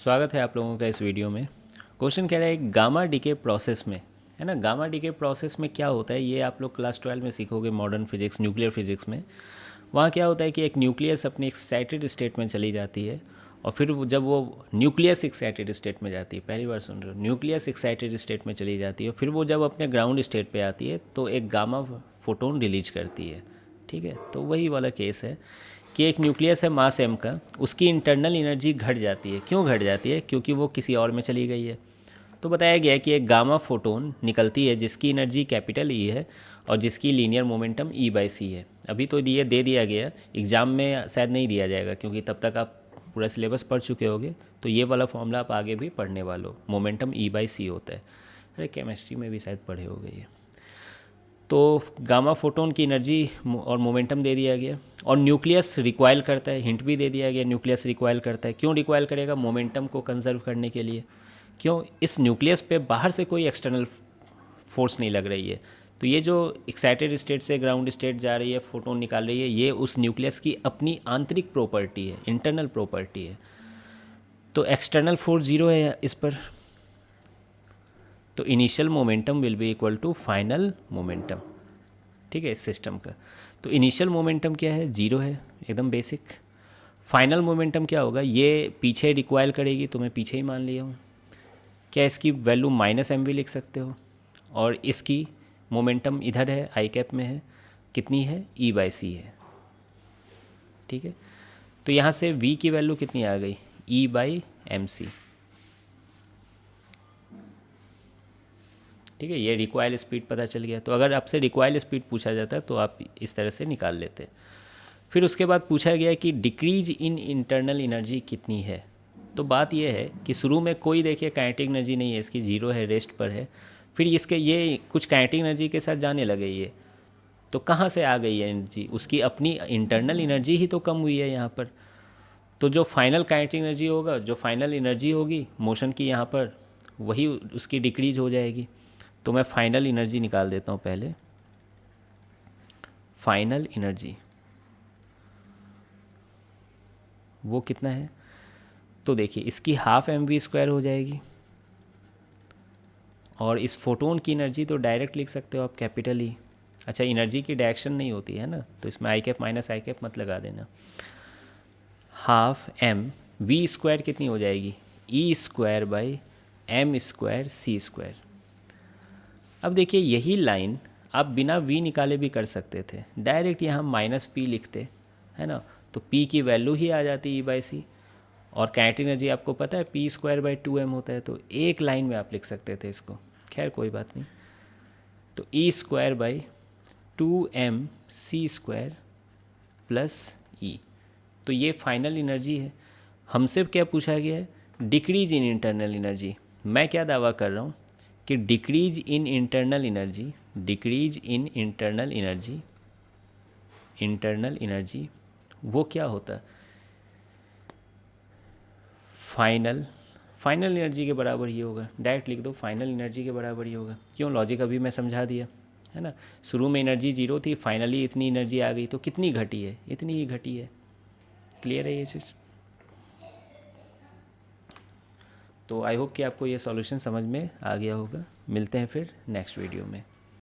स्वागत है आप लोगों का इस वीडियो में। क्वेश्चन कह रहा है गामा डीके प्रोसेस में, है ना। गामा डीके प्रोसेस में क्या होता है ये आप लोग क्लास 12 में सीखोगे, मॉडर्न फिजिक्स, न्यूक्लियर फिजिक्स में। वहाँ क्या होता है कि एक न्यूक्लियस अपनी एक्साइटेड स्टेट में चली जाती है और फिर जब वो न्यूक्लियस एक्साइटेड स्टेट में जाती है, पहली बार सुन रहे हो, न्यूक्लियस एक्साइटेड स्टेट में चली जाती है, फिर वो जब अपने ग्राउंड स्टेट पे आती है तो एक गामा फोटोन रिलीज करती है। ठीक है, तो वही वाला केस है कि एक न्यूक्लियस है मास m का, उसकी इंटरनल एनर्जी घट जाती है। क्यों घट जाती है? क्योंकि वो किसी और में चली गई है। तो बताया गया है कि एक गामा फोटोन निकलती है जिसकी एनर्जी कैपिटल ई है और जिसकी लीनियर मोमेंटम E/c है। अभी तो ये दे दिया गया, एग्ज़ाम में शायद नहीं दिया जाएगा क्योंकि तब तक आप पूरा सिलेबस पढ़ चुके होगे। तो ये वाला फॉर्मूला आप आगे भी पढ़ने वाले हो, मोमेंटम E/c होता है। अरे केमिस्ट्री में भी शायद पढ़े होगे ये। तो गामा फोटोन की एनर्जी और मोमेंटम दे दिया गया और न्यूक्लियस रिक्वाइल करता है, हिंट भी दे दिया गया न्यूक्लियस रिक्वाइल करता है। क्यों रिक्वाइल करेगा? मोमेंटम को कंजर्व करने के लिए। क्यों? इस न्यूक्लियस पे बाहर से कोई एक्सटर्नल फोर्स नहीं लग रही है। तो ये जो एक्साइटेड स्टेट से ग्राउंड स्टेट जा रही है, फोटोन निकाल रही है, ये उस न्यूक्लियस की अपनी आंतरिक प्रॉपर्टी है, इंटरनल प्रॉपर्टी है। तो एक्सटर्नल फोर्स जीरो है इस पर, तो initial momentum will be equal to final momentum. ठीक है, इस सिस्टम का। तो इनिशियल मोमेंटम क्या है? जीरो है, एकदम बेसिक। फाइनल मोमेंटम क्या होगा? ये पीछे रिक्वायल करेगी, तो मैं पीछे ही मान लिया हूँ। क्या इसकी वैल्यू -mv लिख सकते हो? और इसकी मोमेंटम इधर है, आई कैप में है, कितनी है? E/c है। ठीक है, तो यहाँ से v की वैल्यू कितनी आ गई? E/mc। ठीक है, ये रिक्वायल स्पीड पता चल गया। तो अगर आपसे रिक्वायल स्पीड पूछा जाता है तो आप इस तरह से निकाल लेते। फिर उसके बाद पूछा गया कि डिक्रीज इन इंटरनल एनर्जी कितनी है। तो बात यह है कि शुरू में कोई देखिए काइनेटिक एनर्जी नहीं है, इसकी जीरो है, रेस्ट पर है। फिर इसके ये कुछ काइनेटिक एनर्जी के साथ जाने लगे ये, तो कहाँ से आ गई है एनर्जी? उसकी अपनी इंटरनल एनर्जी ही तो कम हुई है यहाँ पर। तो जो फाइनल काइनेटिक एनर्जी होगा, जो फाइनल एनर्जी होगी मोशन की यहाँ पर, वही उसकी डिक्रीज हो जाएगी। तो मैं फाइनल एनर्जी निकाल देता हूँ पहले। फाइनल एनर्जी वो कितना है? तो देखिए इसकी हाफ mv² हो जाएगी और इस फोटोन की एनर्जी तो डायरेक्ट लिख सकते हो आप, कैपिटल ई। अच्छा, एनर्जी की डायरेक्शन नहीं होती है ना, तो इसमें आई कैप माइनस आई कैप मत लगा देना। हाफ mv² कितनी हो जाएगी? E²/m²c²। अब देखिए यही लाइन आप बिना v निकाले भी कर सकते थे, डायरेक्ट यहाँ -p लिखते, है ना। तो p की वैल्यू ही आ जाती E/c। और काइनेटिक एनर्जी आपको पता है p²/2m होता है, तो एक लाइन में आप लिख सकते थे इसको। खैर कोई बात नहीं। तो E²/2mc² प्लस ई। तो ये फाइनल एनर्जी है। हमसे क्या पूछा गया है? Decrease in internal energy. मैं क्या दावा कर रहा हूँ कि decrease in internal energy, decrease in internal energy, internal energy वो क्या होता है? फाइनल फाइनल एनर्जी के बराबर ही होगा। डायरेक्ट लिख दो, फाइनल एनर्जी के बराबर ही होगा। क्यों? लॉजिक अभी मैं समझा दिया, है ना। शुरू में एनर्जी जीरो थी, फाइनली इतनी एनर्जी आ गई, तो कितनी घटी है? इतनी ही घटी है। क्लियर है ये चीज़? तो आई होप कि आपको ये सॉल्यूशन समझ में आ गया होगा। मिलते हैं फिर नेक्स्ट वीडियो में।